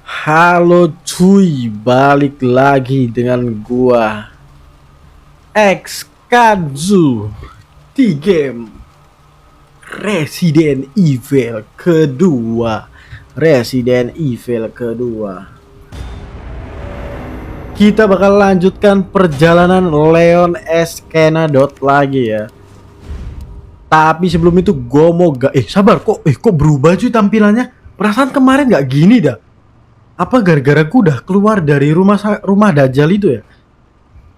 Halo cuy, balik lagi dengan gua X Kadzu di game Resident Evil kedua. Resident Evil kedua. Kita bakal lanjutkan perjalanan Leon S. Kennedy lagi ya. Tapi sebelum itu gua mau sabar kok berubah cuy tampilannya. Perasaan kemarin gak gini dah. Apa gara-gara gue udah keluar dari rumah Dajjal itu ya?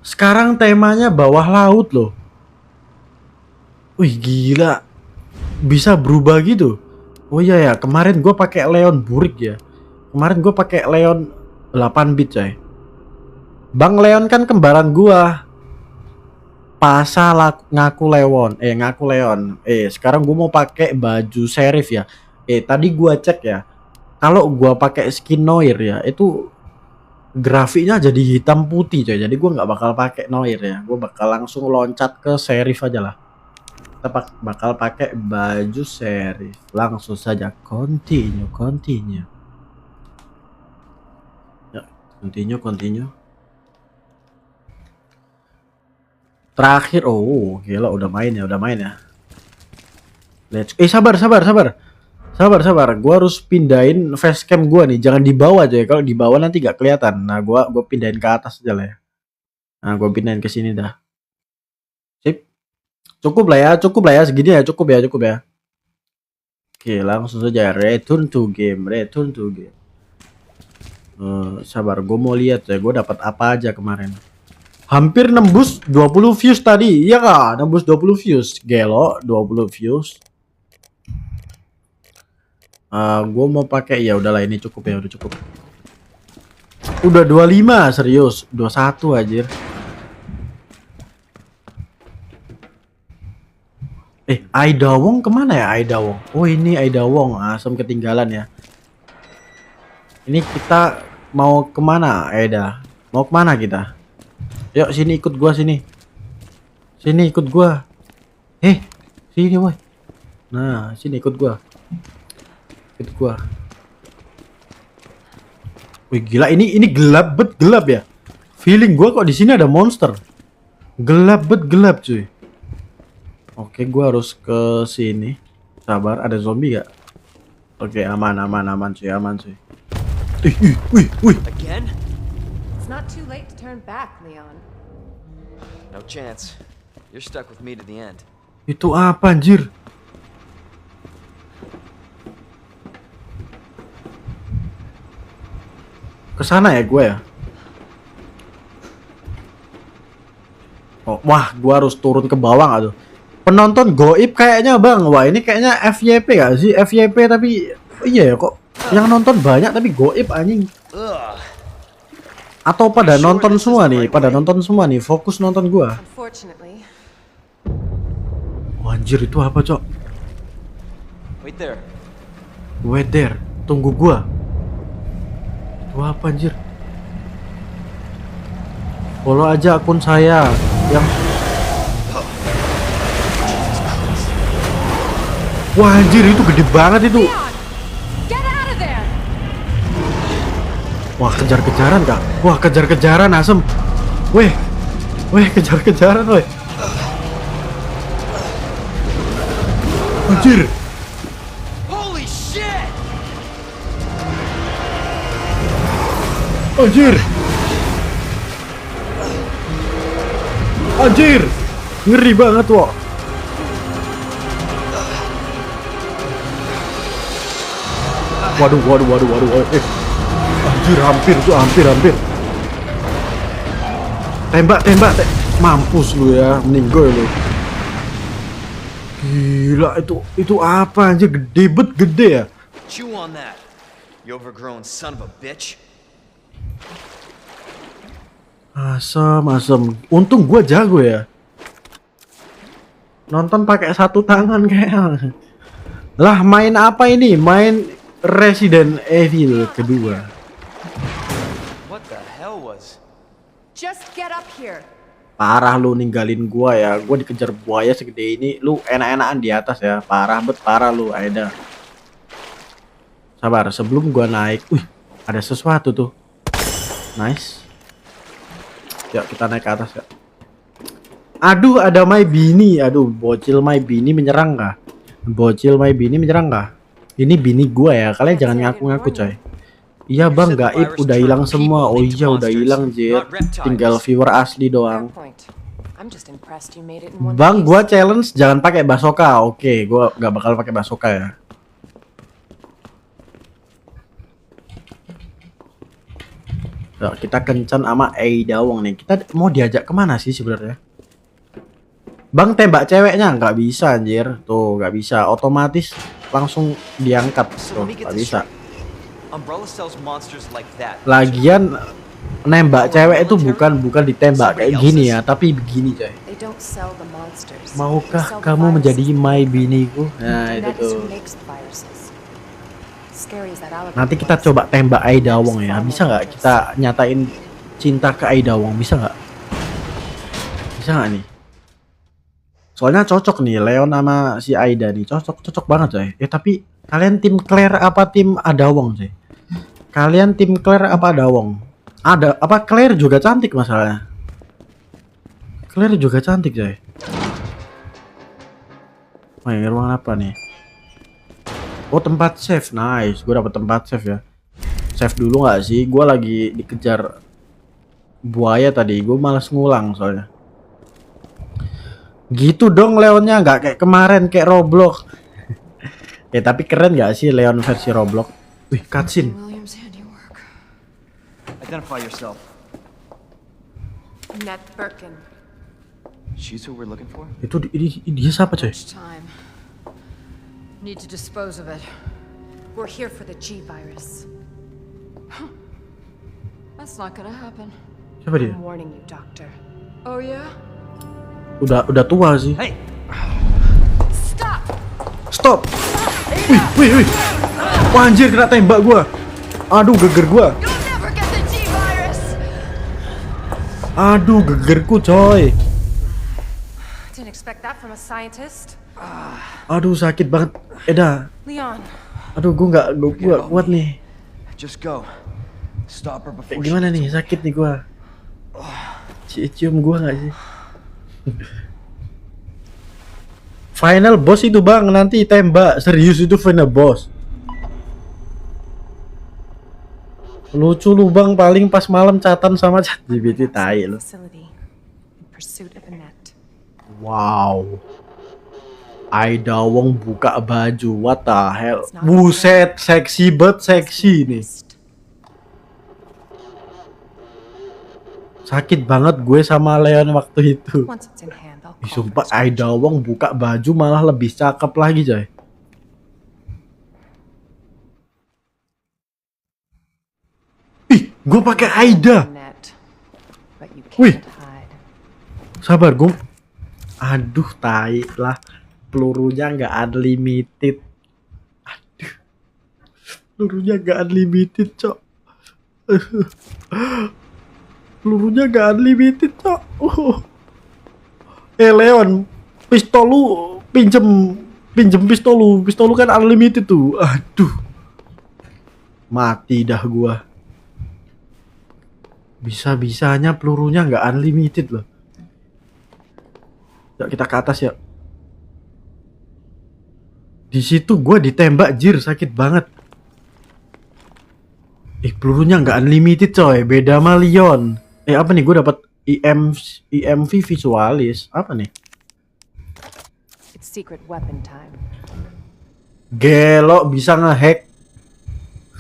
Sekarang temanya bawah laut loh. Wih gila, bisa berubah gitu. Oh iya ya, kemarin gue pakai Leon Burik ya. Kemarin gue pakai Leon 8 bit coy. Bang Leon kan kembaran gua. Ngaku Leon. Sekarang gue mau pakai baju sheriff ya. Tadi gua cek ya. Kalau gua pakai skin Noir ya, itu grafiknya jadi hitam putih coy. Jadi gua nggak bakal pakai Noir ya. Gua bakal langsung loncat ke Sheriff aja lah. Kita bakal pakai baju Sheriff. Langsung saja continue. Ya, continue. Terakhir, oh gila udah main ya. Let's Sabar. Gua harus pindahin facecam gua nih. Jangan di bawah aja ya. Kalau di bawah nanti gak kelihatan. Nah, gua pindahin ke atas aja lah ya. Nah, gua pindahin ke sini dah. Sip. Cukup lah ya. Segini ya, cukup ya. Oke, langsung saja return to game. Sabar, gua mau lihat ya. Gua dapat apa aja kemarin. Hampir nembus 20 views tadi. Iya kah? Nembus 20 views. Gelo, 20 views. Gue mau pakai ya udahlah ini cukup ya, udah cukup. Udah 25 serius, 21 anjir. Aidawong kemana ya Aidawong? Oh ini Aidawong, asam ketinggalan ya. Ini kita mau kemana Aida? Mau kemana kita? Yuk sini ikut gua sini. Sini ikut gua. Sini boy. Nah sini ikut gua. Wih gila ini gelap ya. Feeling gua kok di sini ada monster. Gelap cuy. Oke, gua harus ke sini. Sabar, ada zombie gak? Oke, aman cuy. Wih. Again? It's not too late to turn back, Leon. No chance. You're stuck with me to the end. Itu apa anjir? Kesana ya gue ya. Wah, gue harus turun ke bawah gak tuh? Penonton goib kayaknya bang. Wah ini kayaknya FYP gak sih? FYP tapi iya ya kok. Yang nonton banyak tapi goib anjing. Atau pada nonton semua nih. Fokus nonton gue. Oh, anjir itu apa cok? Wait there. Tunggu gue. Itu apa anjir? Follow aja akun saya yang wah anjir itu gede banget itu. Wah kejar-kejaran kak. Wah kejar-kejaran asem. Weh kejar-kejaran weh. Anjir. Anjir, ngeri banget wah. Waduh. Anjir, hampir. Tembak. Mampus lu ya, meninggal lu. Gila itu apa anjir, gede ya. Chew on that, you overgrown son of a bitch. Asem. Untung gua jago ya. Nonton pakai satu tangan kayak. Lah main apa ini? Main Resident Evil kedua. What the hell was? Just get up here. Parah lu ninggalin gua ya. Gua dikejar buaya segede ini, lu enak-enakan di atas ya. Parah lu Aida. Sabar, sebelum gua naik. Wih, Ada sesuatu tuh. Nice. Yuk kita naik ke atas ya. Aduh, ada My Bini. Aduh, bocil My Bini menyerang kah? Bocil My Bini menyerang kah? Ini bini gua ya. Kalian jangan ngaku-ngaku, coy. Iya bang, gaib udah hilang semua. Oh iya udah hilang, Jir. Tinggal viewer asli Fair doang. point. I'm just impressed you made it in one Bang, piece. gua challenge jangan pakai basoka. Oke, gua nggak bakal pakai basoka ya. Yuk, kita kencan sama Eidawong nih. Kita mau diajak kemana sih sebenarnya? Bang, tembak ceweknya nggak bisa, anjir. Tuh, nggak bisa. Otomatis langsung diangkat. So Tuh, let me get nggak this bisa. straight. Umbrella sells monsters like that. Lagian nembak cewek itu bukan ditembak kayak gini ya, tapi begini, coy. They don't sell the monsters. They Maukah sell the kamu menjadi viruses. my biniku? Nah, And itu that is tuh. who makes the viruses. Scary as that alligator Nanti kita was. coba tembak Aidawong ya. Bisa nggak kita nyatain cinta ke Aidawong? Bisa nggak? Bisa nggak nih? Soalnya cocok nih Leon sama si Aida nih. Cocok banget coy. Tapi kalian tim Claire apa tim Adawong sih? Kalian tim Claire apa Adawong? Ada apa Claire juga cantik masalahnya. Claire juga cantik coy. Oh, ini ruangan apa nih? Oh, tempat save. Nice. Gue dapet tempat save ya. Save dulu nggak sih? Gue lagi dikejar buaya tadi. Gue malas ngulang soalnya. Gitu dong Leonnya, nggak kayak kemarin kayak Roblox. Tapi keren nggak sih Leon versi Roblox? Wih, cutscene. Williams' handiwork. Identify yourself. Ned Birkin. She's who we're looking for? Itu dia siapa coy? Much time. Need to dispose of it. We're here for the G virus. That's not gonna happen. Siapa dia? I'm warning you, Doctor. Oh yeah? Udah tua sih. Hey! Stop! Stop. Wih. Wah, anjir kena tembak gua. Aduh, geger gua. You'll never get the G virus! Aduh, gegerku coy. Didn't expect that from a scientist. Aduh, sakit banget. Eda. Leon, Aduh, gua nggak kuat nih. Just go. Stop her before Kayak she gimana gets nih? away. Sakit nih gua. Cium gua nggak sih? Final boss itu bang, nanti tembak. Serius itu final boss. Lucu lu bang, paling pas malam chatan sama ChatGPT tai lu. facility in pursuit of Annette. Wow. Aidawong buka baju, what the hell? Buset, seksi banget, seksi nih. Sakit banget gue sama Leon waktu itu. Once it's in hand, I'll Ih, call sumpah for inspection. Aidawong buka baju malah lebih cakep lagi coy. Ih, gue pakai Aida. Annette, but you Wih. can't hide. Sabar gue. Aduh, tai lah. Pelurunya nggak unlimited. Aduh. Pelurunya nggak unlimited, cok. Pelurunya nggak unlimited, cok. Leon, pistol lu pinjem pistol lu kan unlimited tuh. Aduh. Mati dah gua. Bisa-bisanya pelurunya nggak unlimited loh. Yuk kita ke atas ya. Di situ gua ditembak jir, sakit banget. Pelurunya nggak unlimited coy, beda sama Leon. Apa nih, gue dapat EMV visualis. Apa nih? It's secret weapon time. Gelo bisa ngehack.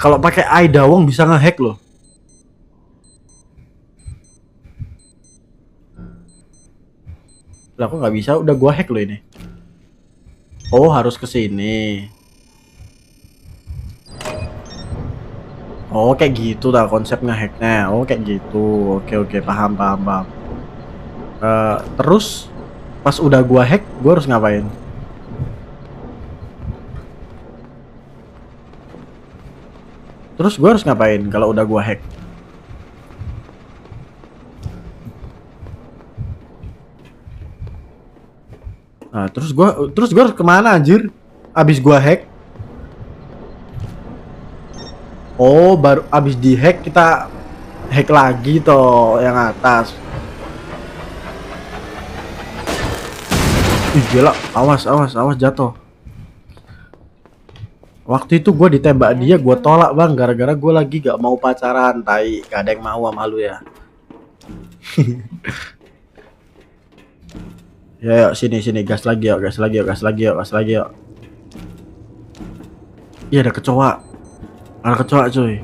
Kalau pakai Aidawong bisa ngehack loh. Lah kok nggak bisa? Udah gua hack loh ini. Oh, harus ke sini. Oh, kayak gitu dah konsep ngehacknya. Oh, kayak gitu. Oke, paham. Terus pas udah gua hack, gua harus ngapain? Terus gua harus ngapain kalau udah gua hack? Nah, terus gua harus kemana anjir? Abis gua hack? Oh, baru abis dihack kita hack lagi toh yang atas. Ih gila, awas jatuh. Waktu itu gue ditembak dia, gue tolak bang, gara-gara gue lagi gak mau pacaran, tai, gak ada yang mau sama lu ya. Ya yuk, sini, gas lagi yuk. Iya ada kecoa cuy.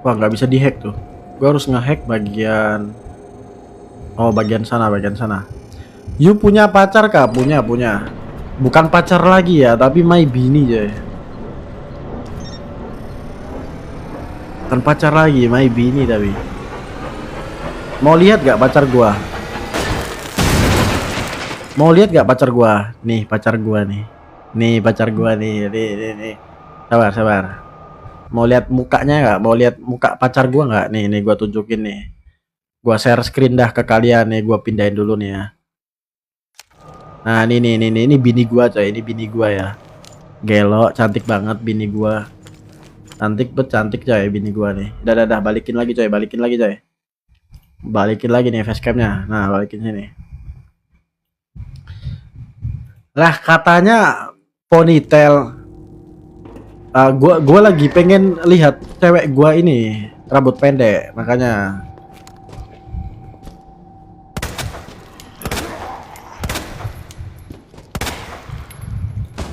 Wah nggak bisa dihack tuh, gue harus ngehack bagian. Oh bagian sana. You punya pacar kah? Punya. Bukan pacar lagi ya, tapi my bini coy. Bukan pacar lagi, my bini tapi. Mau lihat gak pacar gua? Nih pacar gua nih. Nih. Sabar. Mau lihat mukanya nggak? Mau lihat muka pacar gua nggak? Nih gua tunjukin nih. Gua share screen dah ke kalian nih, gua pindahin dulu nih ya. Nah, ini bini gua coy, ini bini gua ya. Gelo, cantik banget bini gua. Cantik coy bini gua nih. Dah, balikin lagi coy. Balikin lagi nih facecamnya. Nah, balikin sini. Lah katanya ponytail. Gua lagi pengen lihat cewek gua ini rambut pendek, makanya.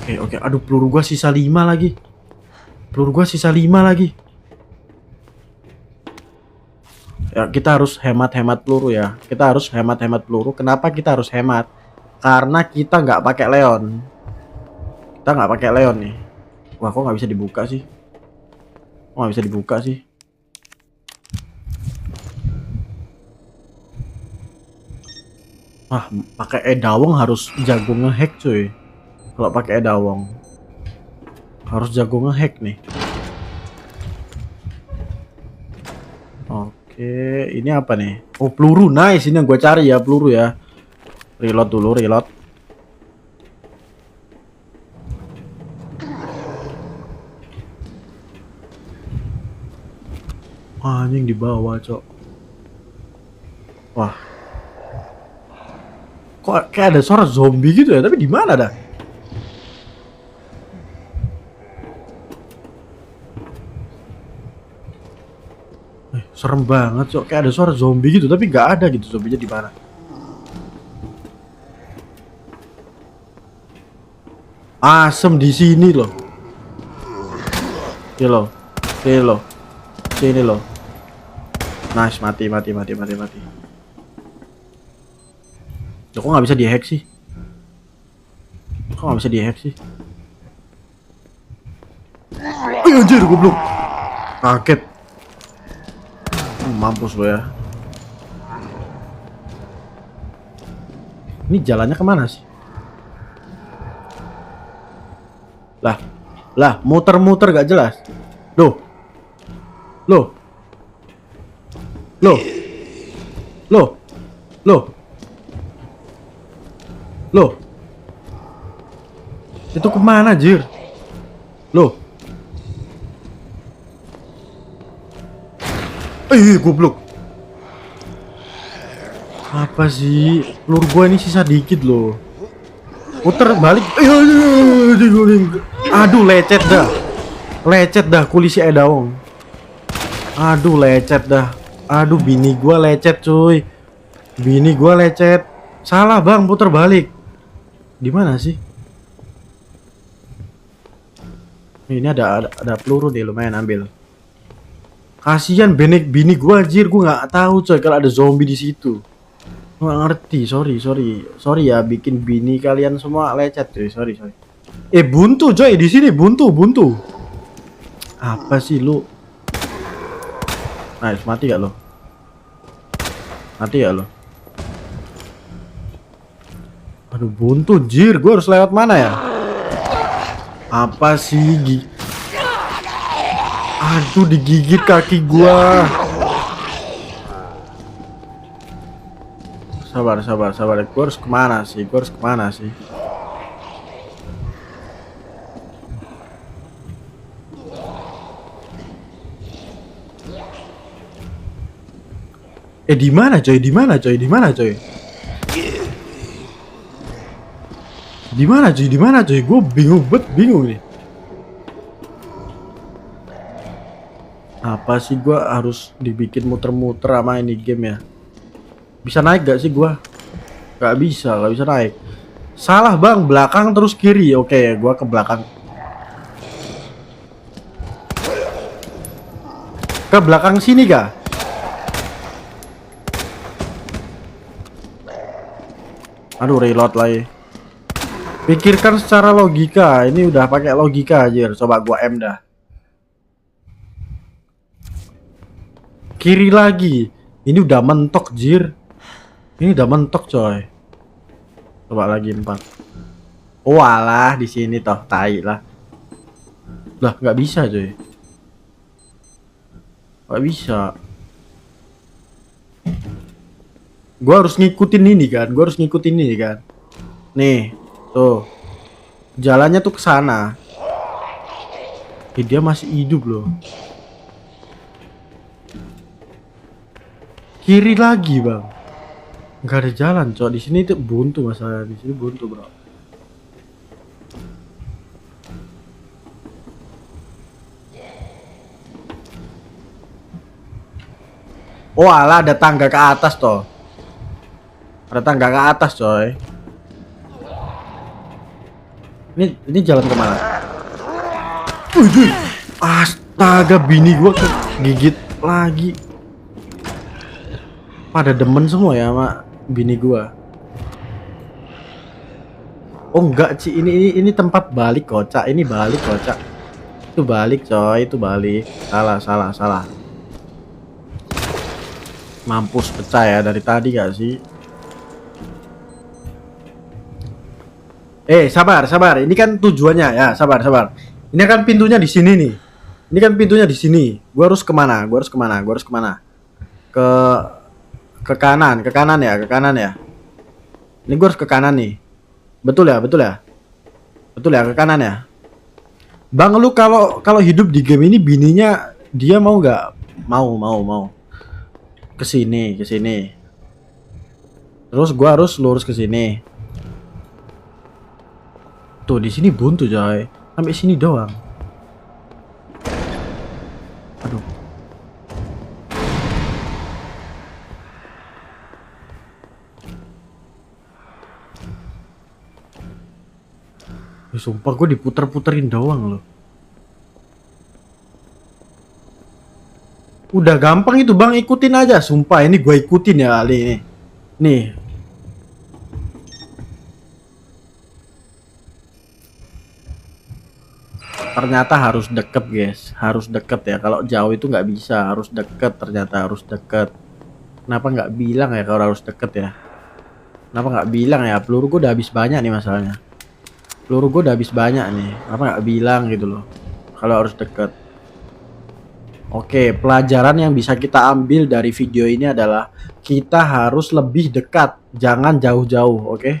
Oke. Aduh, peluru gua sisa 5 lagi. Ya, kita harus hemat peluru ya. Kenapa kita harus hemat? Karena kita nggak pakai Leon. Nih. Wah, kok nggak bisa dibuka sih? Wah, pakai edawong harus jago ngehack cuy. Kalau pakai edawong harus jago ngehack nih. Oke, ini apa nih? Oh, peluru. Nice, ini yang gue cari ya, peluru ya. Reload dulu. Anjing di bawah, cok. Wah. Kok kayak ada suara zombie gitu ya, tapi di mana dah? Serem banget, cok. Kayak ada suara zombie gitu, tapi nggak ada gitu zombinya di mana. Asem di sini loh. Sini loh. Nice, mati. Loh, kok nggak bisa dihack sih? Anjir, goblok. Kaget. Mampus lo ya. Ini jalannya kemana sih? Lah, muter-muter gak jelas. Loh. Itu kemana, Jir? Loh. Goblok. Apa sih? Peluru gua ini sisa dikit loh. Puter balik. Aduh, lecet dah kulisi edawong. Aduh, bini gua lecet cuy. Salah bang, puter balik. Di mana sih? Ini ada peluru nih, lumayan ambil. Kasihan bini gua anjir, gua nggak tahu coy kalau ada zombie di situ. Nggak ngerti, sorry ya bikin bini kalian semua lecet cuy, sorry. Buntu coy di sini, buntu. Apa sih lu? Nice, mati gak lo? Aduh, buntu jir, gua harus lewat mana ya? Apa sih? Aduh, digigit kaki gua. Sabar. Gua harus kemana sih? Di mana coy? Di mana coy? Di mana coy? Di mana coy? Di mana coy? Gue bingung nih. Apa sih gue harus dibikin muter-muter sama ini game ya? Bisa naik gak sih gue? Gak bisa naik. Salah bang, belakang terus kiri. Oke, gue ke belakang. Ke belakang sini kah? Aduh, reload lagi. Pikirkan secara logika. Ini udah pakai logika aja. Coba gua M dah. Kiri lagi. Ini udah mentok, jir. Ini udah mentok, coy. Coba lagi 4. Oh, alah di sini toh, tai lah. Lah, nggak bisa, coy. Nggak bisa. Gua harus ngikutin ini kan, nih, tuh, jalannya tuh ke sana. Dia masih hidup loh. Kiri lagi bang, nggak ada jalan, cok. Di sini tuh buntu masalah, di sini buntu bro. Oh alah, ada tangga ke atas toh. Ada tangga ke atas, coy. Ini jalan kemana? Astaga, bini gua kegigit lagi. Pada demen semua ya sama bini gua. Oh enggak, Ci, ini tempat balik kocak. Ini balik kocak. Itu balik, coy, itu balik. Salah. Mampus, pecah ya dari tadi gak sih? Sabar. Ini kan tujuannya ya, sabar. Ini kan pintunya di sini nih. Gua harus kemana? Ke kanan ya. Ini gua harus ke kanan nih. Betul ya, ke kanan ya. Bang, lu kalau hidup di game ini bininya dia mau nggak? Mau. Ke sini. Terus gua harus lurus ke sini. Tuh di sini buntu, coy. Sampai sini doang. Aduh. Sumpah gue diputer-puterin doang loh. Udah gampang itu bang, ikutin aja. Sumpah ini gue ikutin ya kali ini. Nih. Ternyata harus deket guys. Harus deket ya. Kalau jauh itu nggak bisa. Harus deket, ternyata harus deket. Kenapa nggak bilang ya kalau harus deket ya? Kenapa nggak bilang ya? Peluru gue udah habis banyak nih masalahnya. Kenapa nggak bilang gitu loh? Kalau harus deket. Oke, pelajaran yang bisa kita ambil dari video ini adalah kita harus lebih dekat, jangan jauh-jauh, oke?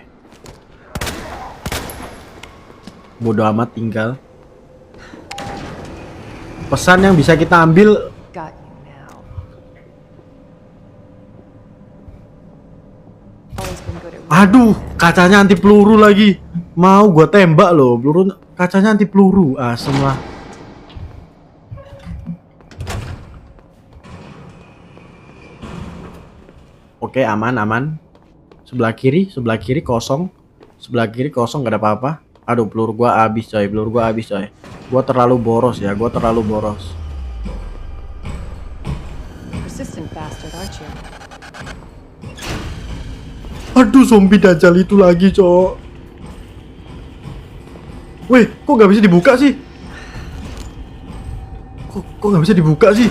Bodoh amat tinggal. Pesan yang bisa kita ambil. Got you now. Always been good at Aduh, kacanya anti peluru lagi. Mau gua tembak loh, peluru kacanya anti peluru. Asem lah. Oke, aman. Sebelah kiri kosong. Gak ada apa-apa. Aduh, peluru gua habis coy. Gua terlalu boros. persistent bastard, aren't you? Aduh, zombie dajjal itu lagi, cok. Weh, kok nggak bisa dibuka sih? Kok nggak bisa dibuka sih?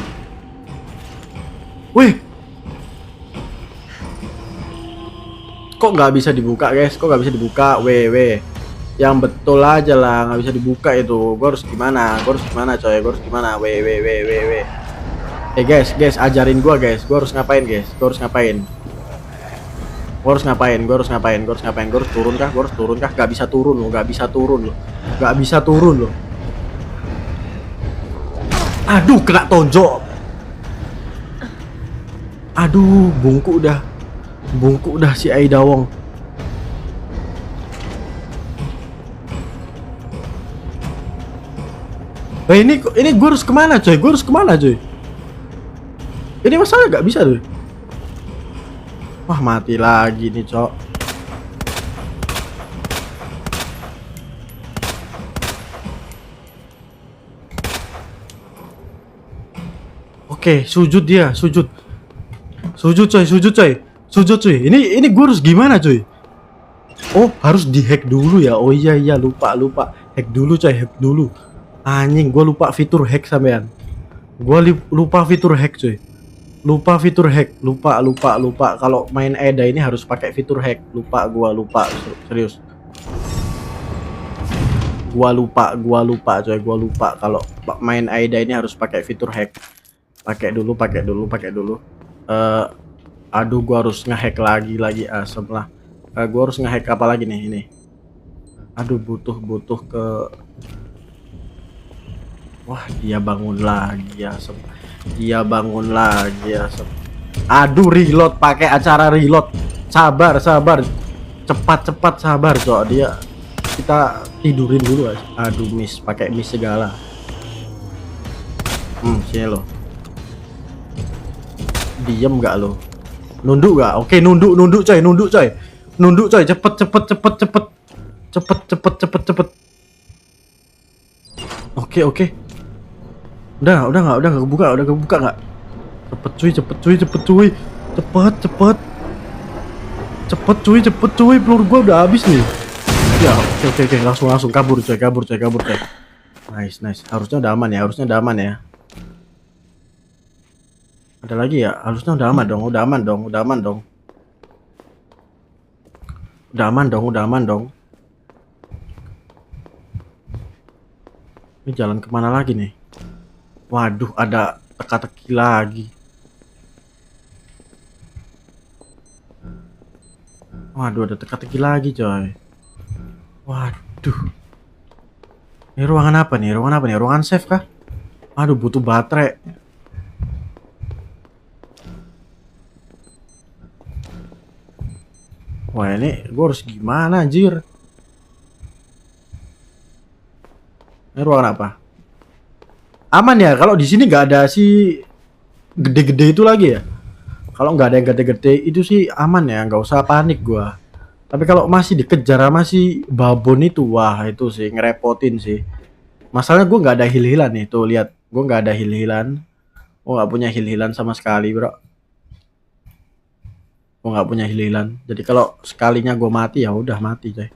Weh, kok nggak bisa dibuka, guys? Weh. Yang betul aja lah, nggak bisa dibuka itu. Gue harus gimana, coy? Weh. Guys, ajarin gue, guys. Gue harus ngapain? Gue harus turun kah? Gak bisa turun loh. Aduh, kena tonjok. Aduh, bungkuk dah si Aida Wong. Ini gue harus kemana coy? Ini masalah gak bisa tuh. Wah, mati lagi nih cok. Oke, sujud dia, sujud coy. Ini gue harus gimana coy? Oh, harus dihack dulu ya. Oh iya lupa. Hack dulu coy, hack dulu. Anjing, gue lupa fitur hack sampean. Lupa fitur hack coy. Lupa. Kalau main Ada ini harus pakai fitur hack. Lupa serius. Gua lupa coy, kalau main Ada ini harus pakai fitur hack. Pakai dulu. Aduh, gua harus ngehack lagi asem lah. Gua harus ngehack apa lagi nih ini? Aduh, butuh ke. Wah, dia bangun lagi asem. Aduh, reload, pakai acara reload. Sabar. Cepat sabar cok. Kita tidurin dulu. Aduh, pakai miss segala. Sini lo. Diem gak lo? Nunduk gak? Oke, nunduk coy. Cepet. Oke. Udah nggak kebuka nggak? Cepet cuy, peluru gua udah habis nih. Ya, oke, langsung kabur coy. Nice. Harusnya udah aman ya. Ada lagi ya? Harusnya udah aman dong. Udah aman dong. Ini jalan kemana lagi nih? Waduh, ada teka-teki lagi. Coy. Waduh. Ini ruangan apa nih? Ruangan safe kah? Aduh, butuh baterai. Wah, ini gue harus gimana anjir? Ini ruangan apa? Aman ya kalau di sini nggak ada si gede-gede itu lagi ya? Kalau nggak ada yang gede-gede itu sih aman ya, nggak usah panik gua. Tapi kalau masih dikejar sama si babon itu, wah itu sih ngerepotin sih. Masalahnya gua nggak ada heal-healan nih, tuh lihat, gua nggak ada heal-healan. Gua nggak punya heal-healan sama sekali, bro. Gua nggak punya heal-healan. Jadi kalau sekalinya gua mati ya udah mati, coy.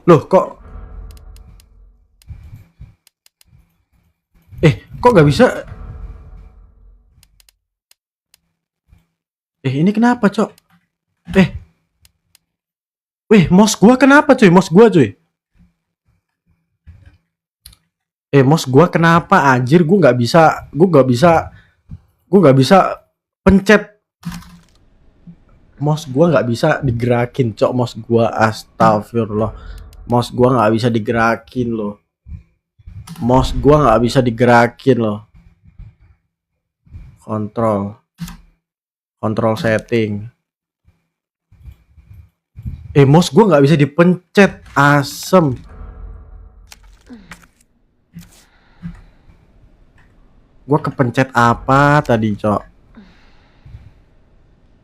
Loh, kok nggak bisa? Ini kenapa, cok? Mouse gua kenapa, cuy? Mouse gua kenapa, anjir? Gua nggak bisa pencet. Mouse gua nggak bisa digerakin, cok. Mouse gua, astagfirullah. Mouse gua nggak bisa digerakin loh. Kontrol setting. Mouse gua nggak bisa dipencet, asem. Gua kepencet apa tadi, cok?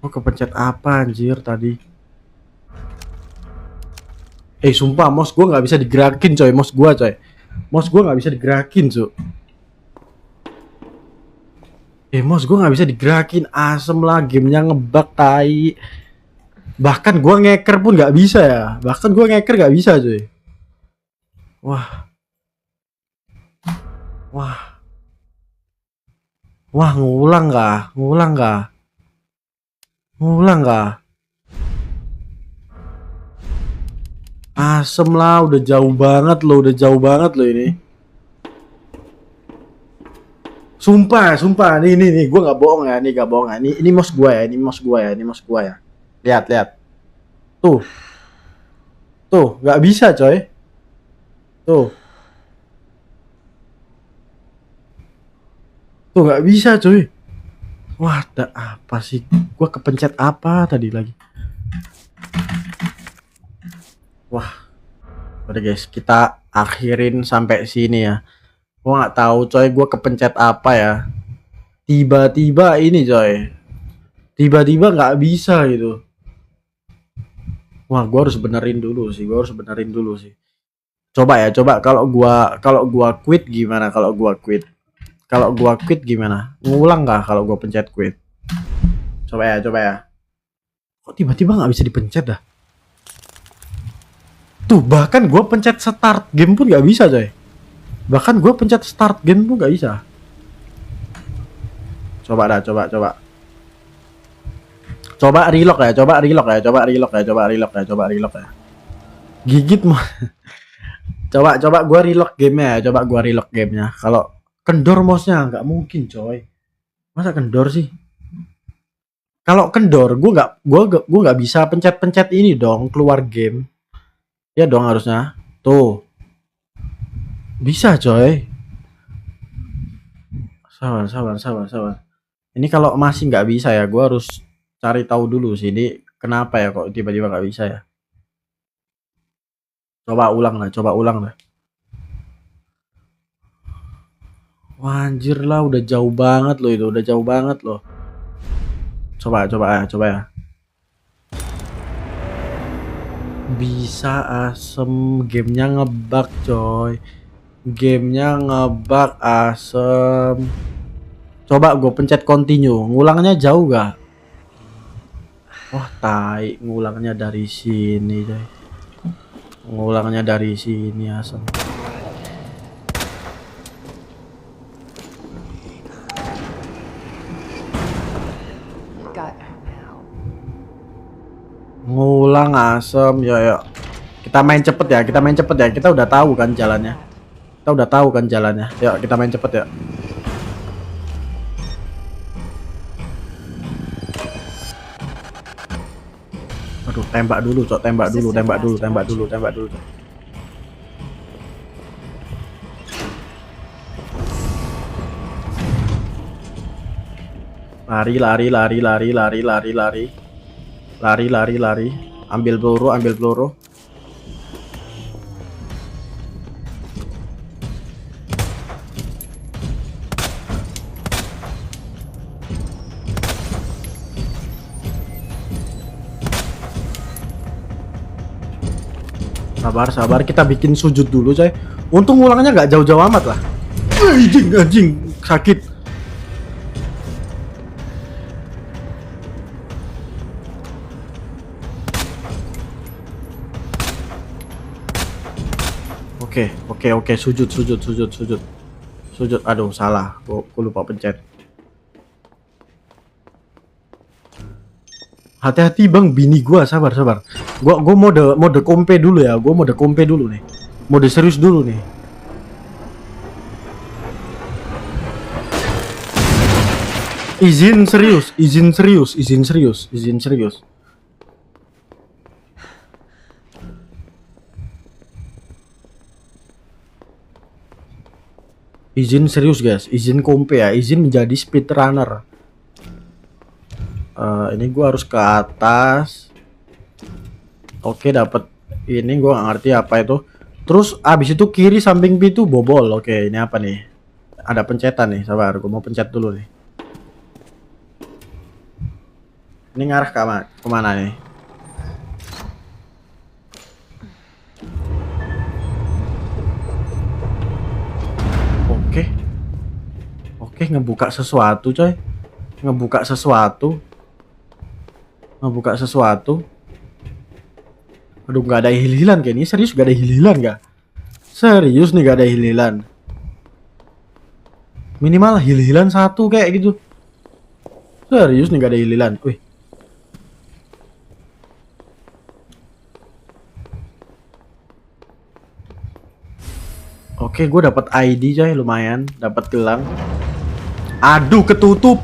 Gua kepencet apa anjir tadi? Sumpah mouse gua nggak bisa digerakin, coy. Mouse gua nggak bisa digerakin, cok. Mouse gua nggak bisa digerakin, asem lah. Gamenya ngebug tai. Bahkan gua ngeker pun nggak bisa ya. Cuy. Wah, ngulang nggak? Asem lah, udah jauh banget loh ini. Sumpah, nih, gua nggak bohong ya, ini mouse gua ya. Lihat. Tuh, nggak bisa, coy. Tuh, nggak bisa, coy. Wah, ada apa sih? Gua kepencet apa tadi lagi? Wah, udah guys, kita akhirin sampai sini ya. Gua nggak tahu coy, gua kepencet apa ya. Tiba-tiba ini coy. Tiba-tiba nggak bisa gitu. Wah, gua harus benerin dulu sih. Gua harus benerin dulu sih. Coba ya, coba kalau gua quit gimana kalau gua quit? Kalau gua quit gimana? Ngulang nggak kalau gua pencet quit? Coba ya, coba ya. Kok tiba-tiba nggak bisa dipencet dah? Tuh, bahkan gua pencet start game pun nggak bisa coy. Bahkan gua pencet start game pun nggak bisa. Coba dah, coba. Coba relock ya, coba relock ya, coba relock ya, coba relock ya, coba relock ya. Gigit mah. Coba gua relock gamenya ya, coba gua relock gamenya. Kalau kendor mouse-nya nggak mungkin coy. Masa kendor sih? Kalau kendor gua nggak bisa pencet-pencet ini dong, keluar game. Ya dong harusnya. Tuh. Bisa coy. Sabar. Ini kalau masih nggak bisa ya, gua harus cari tahu dulu sih ini kenapa ya kok tiba-tiba nggak bisa ya. Coba ulang lah. Wah, anjir lah, udah jauh banget loh itu, udah jauh banget loh. Coba ya. Bisa asem, gamenya ngebug coy. Gamenya ngebug asem. Coba gue pencet continue, ngulangnya jauh gak? Wah, tai, ngulangnya dari sini coy. Ngulangnya dari sini asem. Got her now. Ngulang asem, ya. Kita main cepet ya, kita udah tahu kan jalannya. Yuk, kita main cepet ya. Aduh, tembak dulu, Cok. Tembak dulu, Cok. Lari. Ambil peluru. Sabar, kita bikin sujud dulu coy. Untung ngulangnya nggak jauh-jauh amat lah. Anjing, sakit. Oke, sujud. Aduh, salah. Gua lupa pencet. Hati-hati bang, bini gua, sabar. Gua mode kompe dulu ya, nih. Mode serius dulu nih. Izin serius. Izin serius. Izin serius guys, izin kompe ya, izin menjadi speedrunner. Ini gua harus ke atas. Oke, dapat ini, gua nggak ngerti apa itu. Terus abis itu kiri samping pintu bobol. Oke, ini apa nih? Ada pencetan nih, sabar, gua mau pencet dulu nih. Ini ngarah kemana nih? Oke, ngebuka sesuatu coy. Ngebuka sesuatu. Aduh, nggak ada hil-hilan kayak ini. Serius gak ada hil-hilan gak? Serius nih gak ada hil-hilan. Minimal hil-hilan satu kayak gitu. Serius nih gak ada hil-hilan. Wih. Oke, gue dapat ID coy, lumayan. Dapat gelang. Aduh, ketutup.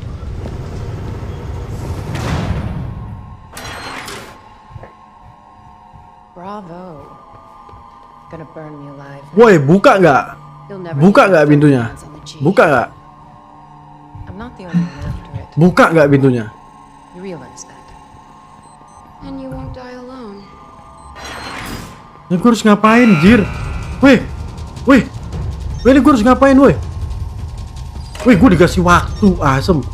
Bravo. Gonna burn me alive. Woi, buka nggak? You'll never Buka get nggak your pintunya? hands on the G. Buka nggak? I'm not the only one after it. Buka nggak pintunya? You realize that? And you won't die alone. Ini gue harus ngapain, Jir? Weh, ini gue harus ngapain, weh? Gue dikasih waktu, asem.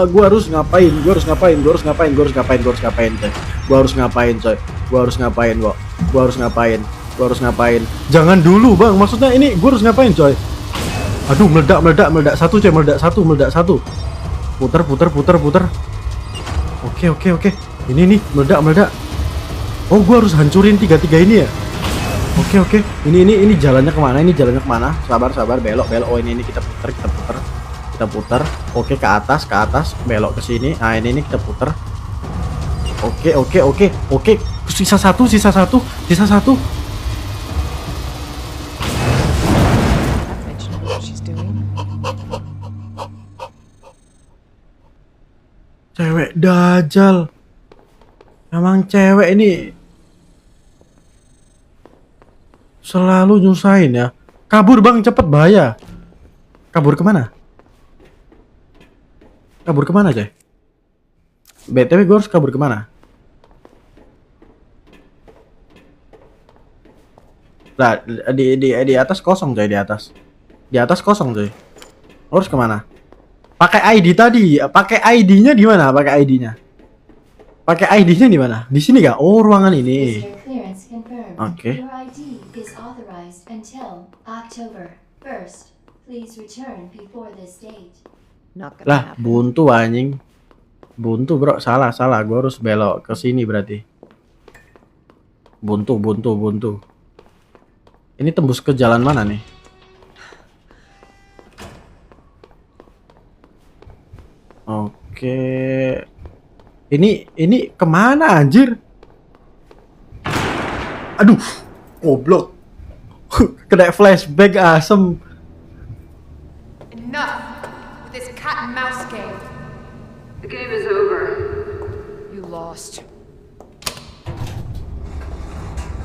Gue harus ngapain, coy. Jangan dulu, Bang. Maksudnya ini gue harus ngapain, coy? Aduh, meledak satu, coy, meledak satu. Puter. Oke. Ini nih, meledak. Oh, gue harus hancurin tiga ini ya. Oke. Ini jalannya kemana? Sabar, belok. Oh, ini kita puter. Oke, ke atas, belok ke sini. Nah, ini kita puter. Oke. Sisa satu. That bitch knows what she's doing. Cewek dajal. Emang cewek ini selalu nyusahin ya. Kabur, Bang, cepet, bahaya. Kabur kemana, coy? BTW gue harus kabur kemana? Nah, di atas kosong, coy, di atas kosong, coy. Harus kemana? Pakai ID tadi. Pakai ID-nya di mana? Pakai ID-nya di mana? Di sini kah? Oh, ruangan ini. Visitor clearance confirmed. Okay. Your ID is authorized until October 1st. Please return before this date. Not gonna Lah, happen. buntu anjing. Buntu, bro. Salah. Gua harus belok ke sini berarti. Buntu. Ini tembus ke jalan mana nih? Oke. Ini kemana, anjir? Aduh, goblok. Kena flashback, asem. Enough with this cat and mouse game. The game is over. You lost.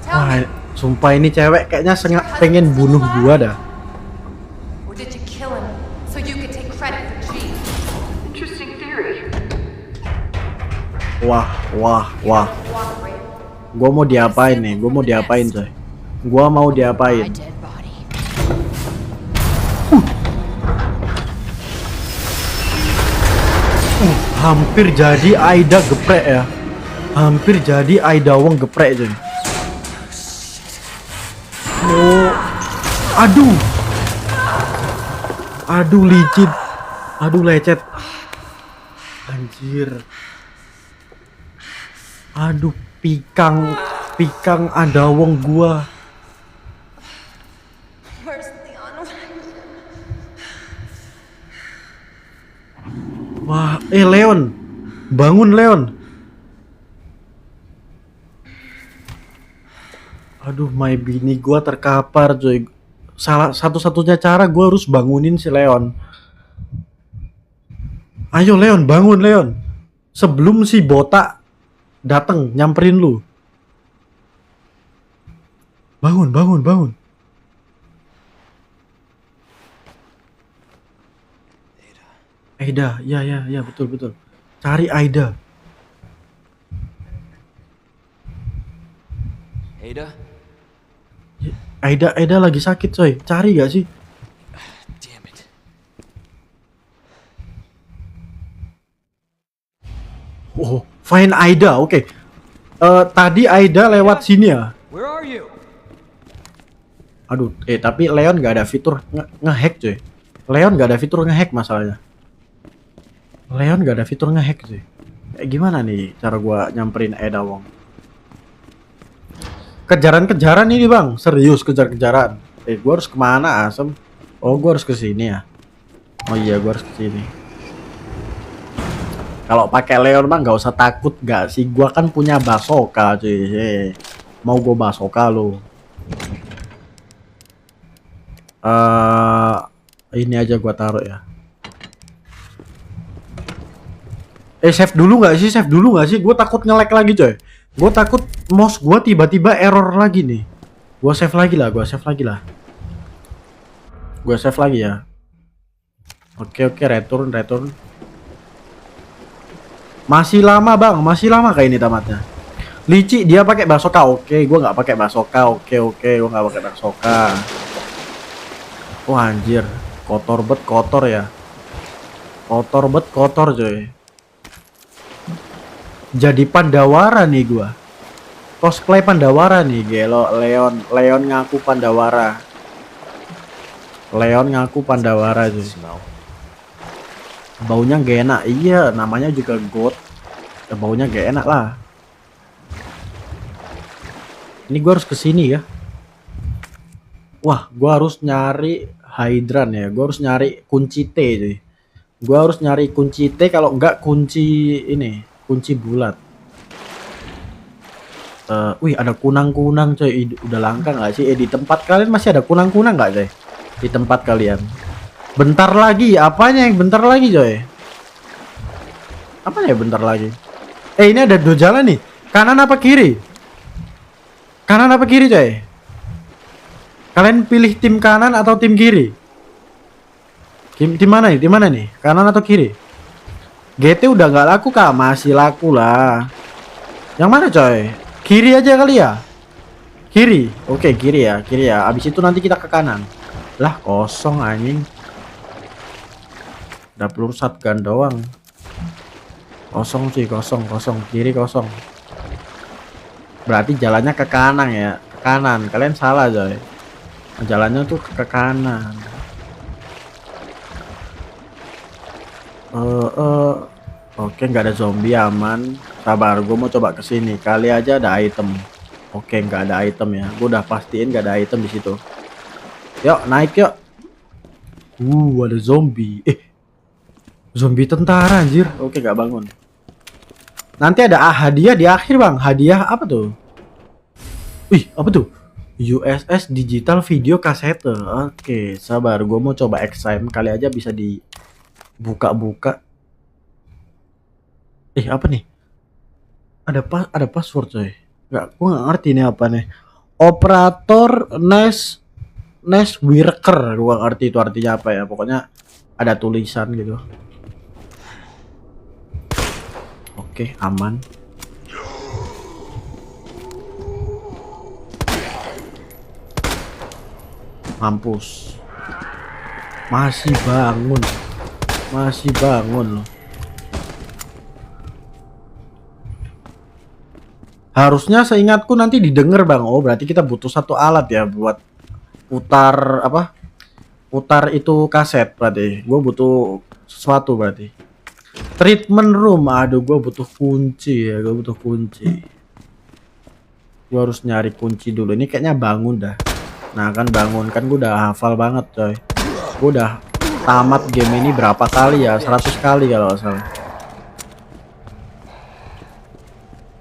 Wah, sumpah ini cewek kayaknya pengen bunuh gua dah. Or did you kill him so you could take credit for G? Interesting theory. Wah. Cooperate. Gua mau diapain, coy? Gua mau My diapain? dead body. Hampir jadi Aida geprek ya. Hampir jadi Aida Wong geprek, coy. Oh. Aduh, licin. Aduh, lecet. Anjir. Aduh, pikang ada wong gua. Where's Leon? Wah, Leon. Bangun, Leon. Aduh, my bini gua terkapar, coy. Satu-satunya cara gua harus bangunin si Leon. Ayo, Leon, bangun, Leon. Sebelum si botak dateng nyamperin lu. Bangun. Aida, ya, betul. Cari Aida. Aida lagi sakit, coy. Cari gak sih? Damn it. Oh, find Aida. Oke. Tadi Aida lewat sini ya. Where are you? Aduh, tapi Leon gak ada fitur ngehack, coy. Leon gak ada fitur ngehack masalahnya. Coy. Kayak gimana nih cara gua nyamperin Aida Wong? Kejaran ini, Bang. Serius kejar-kejaran. Gua harus kemana, asem? Oh, gua harus ke sini ya. Oh iya, gua harus ke sini. Kalau pakai Leon mah nggak usah takut gak sih? Gua kan punya basoka, cuy. Mau gua basoka lo. Ini aja gua taruh ya. Save dulu nggak sih? Gua takut nge-lag lagi, coy. Gua takut mouse gua tiba-tiba error lagi nih. Gua save lagi lah. Gua save lagi ya. Oke, return. Masih lama bang, masih lama kayak ini tamatnya. Licik dia pakai basoka, oke, gue nggak pakai basoka, oke, gue nggak pakai basoka. Wah anjir, kotor ya, kotor coy. Jadi Pandawara nih gua, cosplay Pandawara nih, gelo. Leon ngaku Pandawara, cuy. Smell. Baunya gak enak, iya, namanya juga God, ya, baunya gak enak lah. Ini gua harus kesini ya. Wah, gua harus nyari hydran ya, gua harus nyari kunci T cuy. Gua harus nyari kunci T, kalau enggak kunci ini, kunci bulat. Wih, ada kunang-kunang coy. Udah langka nggak sih? Di tempat kalian masih ada kunang-kunang nggak coy? Di tempat kalian? Bentar lagi, apanya yang bentar lagi coy? Apanya bentar lagi? Ini ada 2 jalan nih. Kanan apa kiri? Kanan apa kiri coy? Kalian pilih tim kanan atau tim kiri? Tim mana nih? Tim mana nih? Kanan atau kiri? GT udah nggak laku kah? Masih laku lah. Yang mana coy? Kiri aja kali ya? Kiri. Oke, kiri ya. Abis itu nanti kita ke kanan. Lah, kosong anjing. Udah peluru shotgun doang. Kosong sih, kosong. Kiri kosong. Berarti jalannya ke kanan ya. Ke kanan. Kalian salah coy. Jalannya tuh ke kanan. Oke, nggak ada zombie, aman. Sabar, gue mau coba kesini. Kali aja ada item. Oke, nggak ada item ya. Gue udah pastiin nggak ada item di situ. Yuk, naik yuk. Ada zombie. Zombie tentara anjir. Oke, nggak bangun. Nanti ada hadiah di akhir bang. Hadiah apa tuh? Wih, apa tuh? USS digital video kasete. Oke, sabar. Gue mau coba exam. Kali aja bisa dibuka-buka. Apa nih? Ada password coy. Gue nggak ngerti ini apa nih. Operator Nest Worker. Gue ngerti itu artinya apa ya. Pokoknya ada tulisan gitu. Oke, aman. Mampus. Masih bangun loh. Harusnya seingatku nanti didengar bang. Oh, berarti kita butuh satu alat ya buat putar apa? Putar itu kaset berarti. Gue butuh sesuatu berarti. Treatment room. Aduh, gue butuh kunci ya. Gue harus nyari kunci dulu. Ini kayaknya bangun dah. Nah kan bangun kan, gue udah hafal banget coy. Gue udah tamat game ini berapa kali ya? 100 kali kalau nggak salah.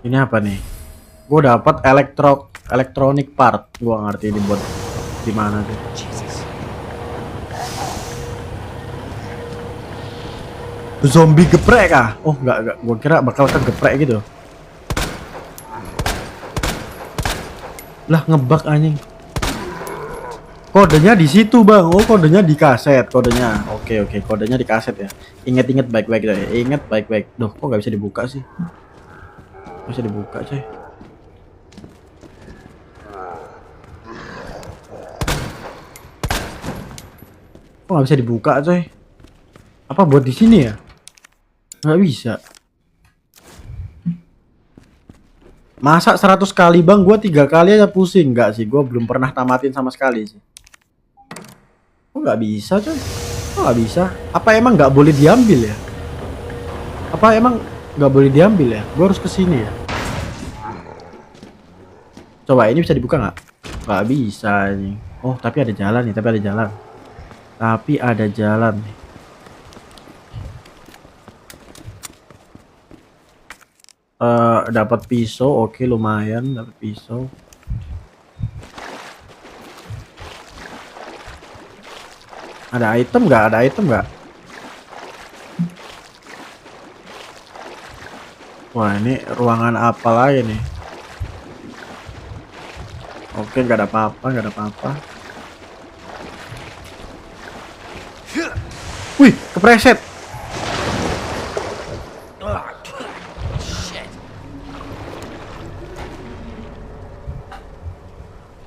Ini apa nih? Gue dapat electronic part. Gue ngerti ini buat gimana sih. Zombie geprek kah? Oh enggak. Gue kira bakal kegeprek gitu. Lah, ngebug anjing. Kodenya di situ bang. Oh, kodenya di kaset. Kodenya. Oke. Kodenya di kaset ya. Ingat baik-baik ya. Ingat baik-baik. Duh, kok nggak bisa dibuka sih? Bisa dibuka coy. Kok nggak bisa dibuka coy? Apa buat di sini ya? Nggak bisa. Masa 100 kali bang? Gua 3 kali aja pusing. Nggak sih, gua belum pernah tamatin sama sekali sih. Kok nggak bisa coy? Kok nggak bisa? Apa emang nggak boleh diambil ya? Apa emang nggak boleh diambil ya? Gua harus kesini ya. Coba ini bisa dibuka nggak? Nggak bisa nih. Oh, tapi ada jalan nih. Tapi ada jalan nih. Dapat pisau. Oke, lumayan dapat pisau. Ada item nggak? Wah, ini ruangan apa lagi nih? Oke, nggak ada apa-apa. Wih, kepreset.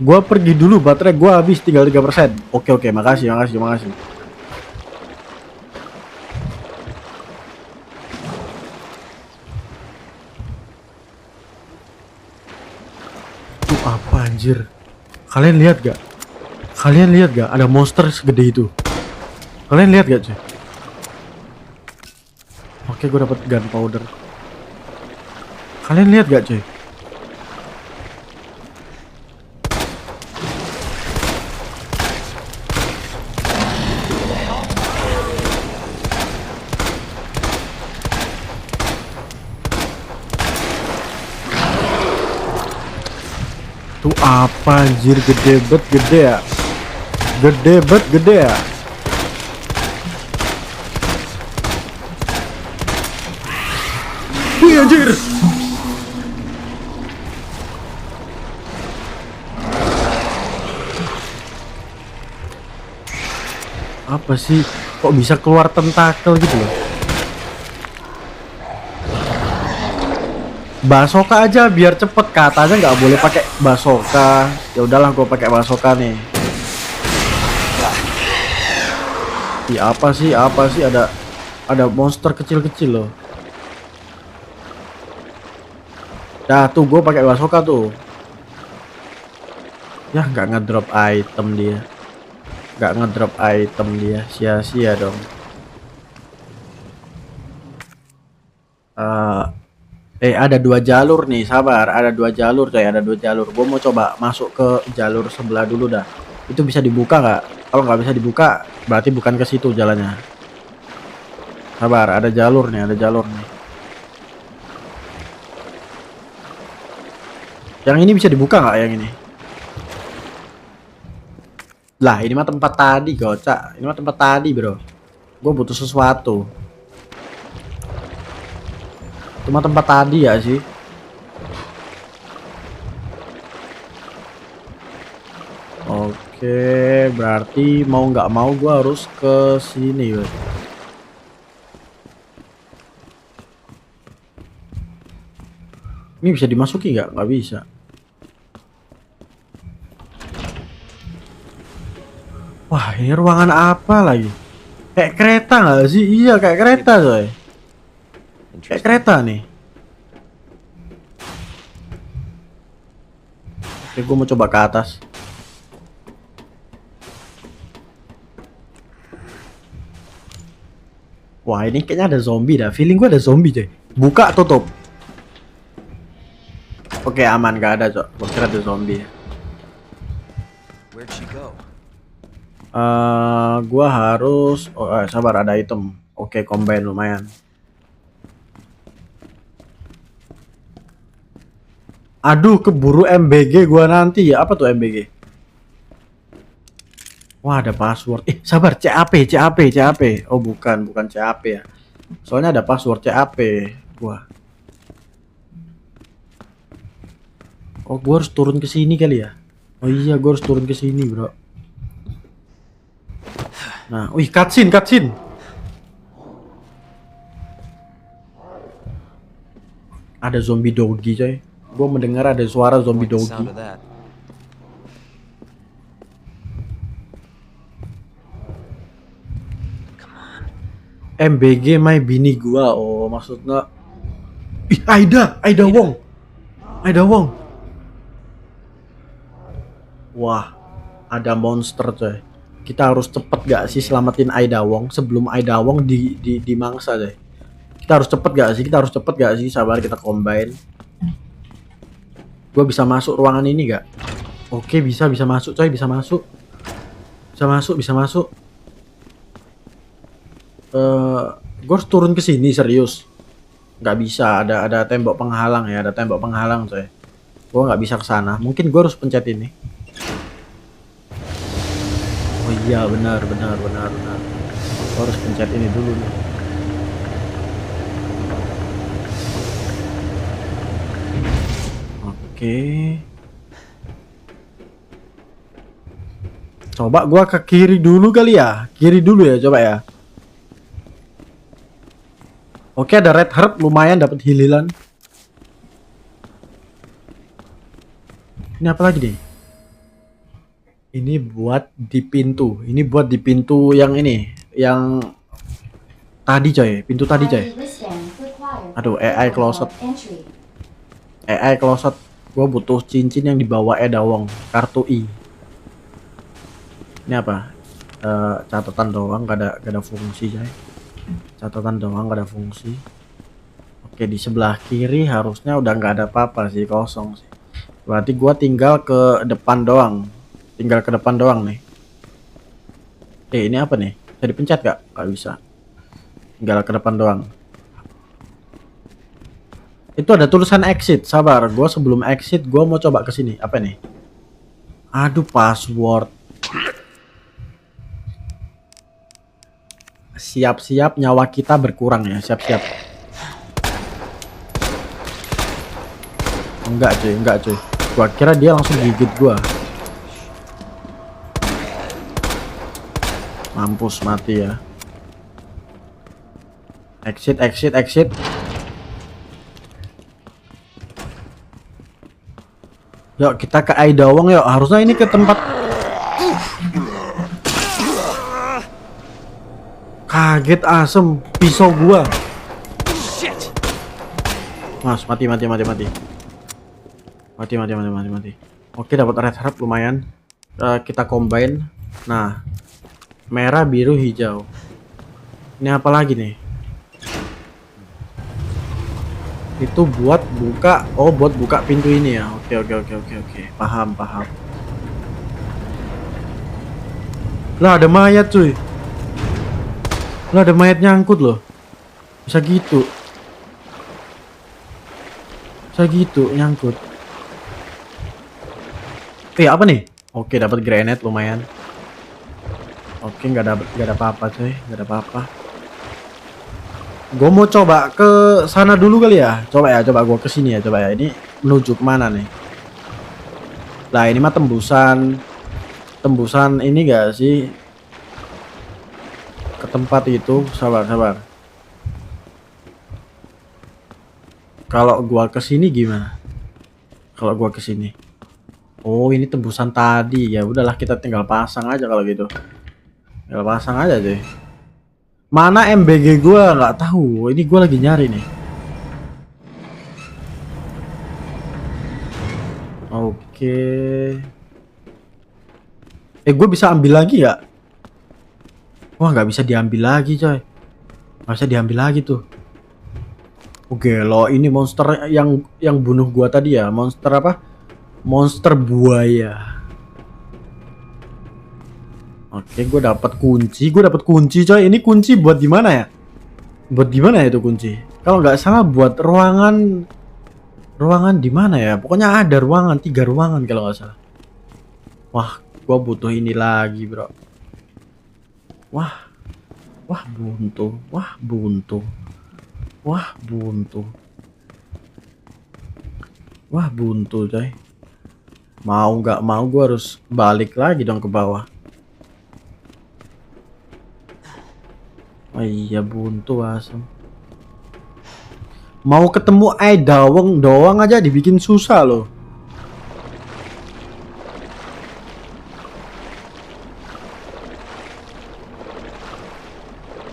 Gua pergi dulu, baterai gua habis tinggal 3%. Oke, makasih. Tuh apa anjir? Kalian lihat gak? Ada monster segede itu. Kalian lihat gak cuy? Oke, gue dapat gunpowder. Kalian lihat gak cuy? Tuh apa anjir, gede ya. Gede ya. Wih anjir. Apa sih? Kok bisa keluar tentakel gitu loh? Basoka aja biar cepet, katanya nggak boleh pakai basoka. Ya udahlah, gue pakai basoka nih. Ih, apa sih ada monster kecil-kecil loh. Dah tuh gue pakai basoka tuh. Ya nggak ngedrop item dia. Sia-sia dong. Ada 2 jalur nih, sabar. Ada 2 jalur coy, Gue mau coba masuk ke jalur sebelah dulu dah. Itu bisa dibuka nggak? Kalau nggak bisa dibuka, berarti bukan ke situ jalannya. Sabar, ada jalur nih. Yang ini bisa dibuka nggak? Yang ini? Lah, ini mah tempat tadi, gocak. Ini mah tempat tadi, bro. Gue butuh sesuatu. Cuma tempat tadi ya sih. Oke, berarti mau nggak mau gua harus ke sini, bro. Ini bisa dimasuki nggak? Nggak bisa. Wah, ini ruangan apa lagi? Kayak kereta nggak sih? Iya, kayak kereta coy. Kayak kereta nih. Oke, gue mau coba ke atas. Wah, ini kayaknya ada zombie dah. Feeling gue ada zombie coy. Buka, tutup. Oke, aman, gak ada coy. Gue kira ada zombie. Where'd she go? Gua harus. Sabar, ada item. Oke, combine lumayan. Aduh, keburu MBG gua nanti ya. Apa tuh MBG? Wah, ada password. Sabar, CAP. Oh, bukan CAP ya. Soalnya ada password CAP gua. Oh, gua harus turun ke sini kali ya. Oh iya, gua harus turun ke sini, bro. Nah, wih, cutscene. Ada zombie doggy, coy. Gue mendengar ada suara zombie Like the doggy. sound of that. MBG my bini gua. Oh, maksudnya Aida Wong. Wah, ada monster coy. Kita harus cepet gak sih selamatin Aida Wong sebelum Aida Wong dimangsa coy. Kita harus cepet gak sih? Sabar, kita combine. Gua bisa masuk ruangan ini gak? Oke, bisa masuk coy, bisa masuk. Gue harus turun ke sini serius. Nggak bisa, ada tembok penghalang ya, coy. Gue nggak bisa ke sana. Mungkin gue harus pencet ini. Oh iya, benar. Gue harus pencet ini dulu nih. Oke. Coba gue ke kiri dulu kali ya. Coba ya. Oke, ada red herb, lumayan dapat hililan. Ini apa lagi nih? Ini buat di pintu. Ini buat di pintu yang ini, yang tadi coy, pintu tadi coy. Party wristband required. Aduh, AI closet. Entry. AI closet. Gue butuh cincin yang dibawa Edawong, kartu I. Ini apa? Catatan doang, gak ada fungsi coy. Catatan doang, gak ada fungsi. Oke, di sebelah kiri harusnya udah nggak ada apa-apa sih, kosong sih. Berarti gua tinggal ke depan doang. Tinggal ke depan doang nih. Ini apa nih? Bisa dipencet gak? Gak bisa. Tinggal ke depan doang. Itu ada tulisan exit. Sabar, gua sebelum exit gua mau coba ke sini. Apa nih? Aduh, password. Siap-siap nyawa kita berkurang ya, siap-siap. Enggak cuy. Gua kira dia langsung gigit gua. Mampus, mati ya. Exit. Yuk kita ke Aidawong yuk. Harusnya ini ke tempat. Kaget asem pisau gua. Mas, mati. Oke, dapat red herb lumayan. Kita combine. Nah, merah, biru, hijau. Ini apa lagi nih? Itu buat buka. Oh, buat buka pintu ini ya. Oke. Paham. Lah, ada mayat cuy. Lah, ada mayat nyangkut loh. Bisa gitu nyangkut. Apa nih? Oke, dapat granat lumayan. Oke, nggak ada apa-apa coy, nggak ada apa-apa. Gue mau coba ke sana dulu kali ya. Coba gue ke sini ya, coba ya. Ini menuju kemana nih? Lah, ini mah tembusan ini gak sih? Ke tempat itu, sabar. Kalau gua ke sini gimana? Kalau gua ke sini. Oh, ini tembusan tadi. Ya udahlah, kita tinggal pasang aja kalau gitu. Tinggal pasang aja deh. Mana MBG gua nggak tahu. Ini gua lagi nyari nih. Oke. Gue bisa ambil lagi ya? Wah, nggak bisa diambil lagi coy. Nggak bisa diambil lagi tuh. Oke, lo ini monster yang bunuh gua tadi ya. Monster apa? Monster buaya. Oke, gue dapat kunci coy. Ini kunci buat di mana ya? Buat di mana ya itu kunci? Kalau nggak salah buat ruangan di mana ya? Pokoknya ada ruangan, 3 ruangan kalau nggak salah. Wah, gua butuh ini lagi, bro. Wah, buntu. Wah, buntu coy. Mau nggak mau gue harus balik lagi dong ke bawah. Oh iya, buntu asem. Mau ketemu Aidawong doang aja dibikin susah loh.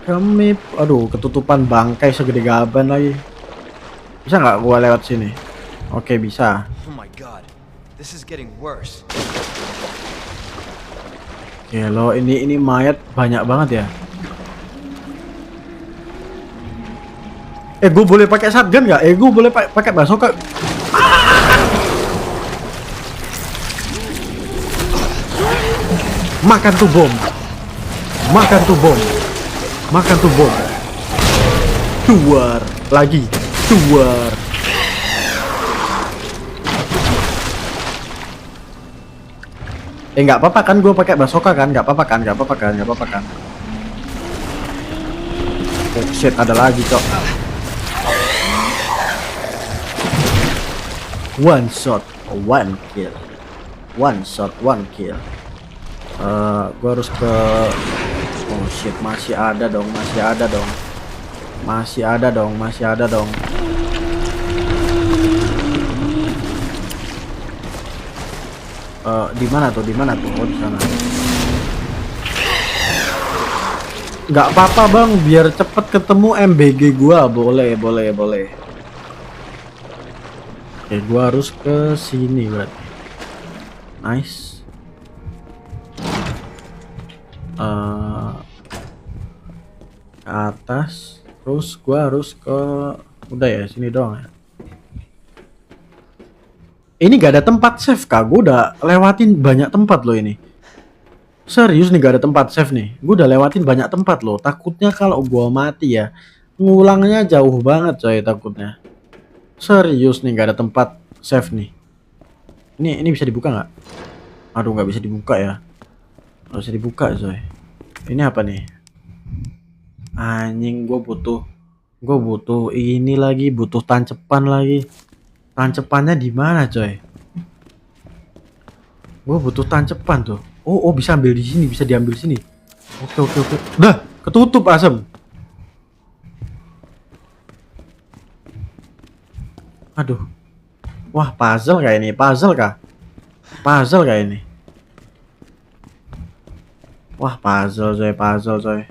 Kemip, aduh, ketutupan bangkai segede gaban lagi. Bisa nggak gua lewat sini? Oke, bisa. Oh my god, this is getting worse. Oke, lo ini mayat banyak banget ya. Gue boleh pakai shotgun nggak? Gue boleh pakai bazooka. Makan tuh bom. Keluar lagi. Nggak apa-apa kan gue pakai bazooka kan? Nggak apa-apa kan? Oh shit, ada lagi cok. One shot, one kill. Gue harus ke. Oh shit, masih ada dong. Masih ada dong, masih ada dong. Di mana tuh? Di mana tuh? Oh, di sana. Nggak apa-apa bang, biar cepet ketemu MBG gua. Boleh, boleh, boleh. Oke, gua harus ke sini berarti. Nice. Ke atas. Terus gua harus ke, udah ya, sini doang ya. Ini gak ada tempat save kak. Gue udah lewatin banyak tempat loh ini. Serius nih gak ada tempat save nih. Gue udah lewatin banyak tempat loh. Takutnya kalau gue mati ya, ngulangnya jauh banget coy takutnya. Serius nih gak ada tempat save nih. Ini bisa dibuka nggak? Aduh nggak bisa dibuka ya. Nggak bisa dibuka coy. Ini apa nih? Anjing, gue butuh ini lagi, butuh tancepan lagi. Tancepannya di mana coy? Gue butuh tancepan tuh. Oh bisa ambil di sini, bisa diambil sini. Oke. Udah ketutup asem. Aduh. Wah, puzzle kayak ini, puzzle kah? Puzzle kayak ini. Wah, puzzle coy.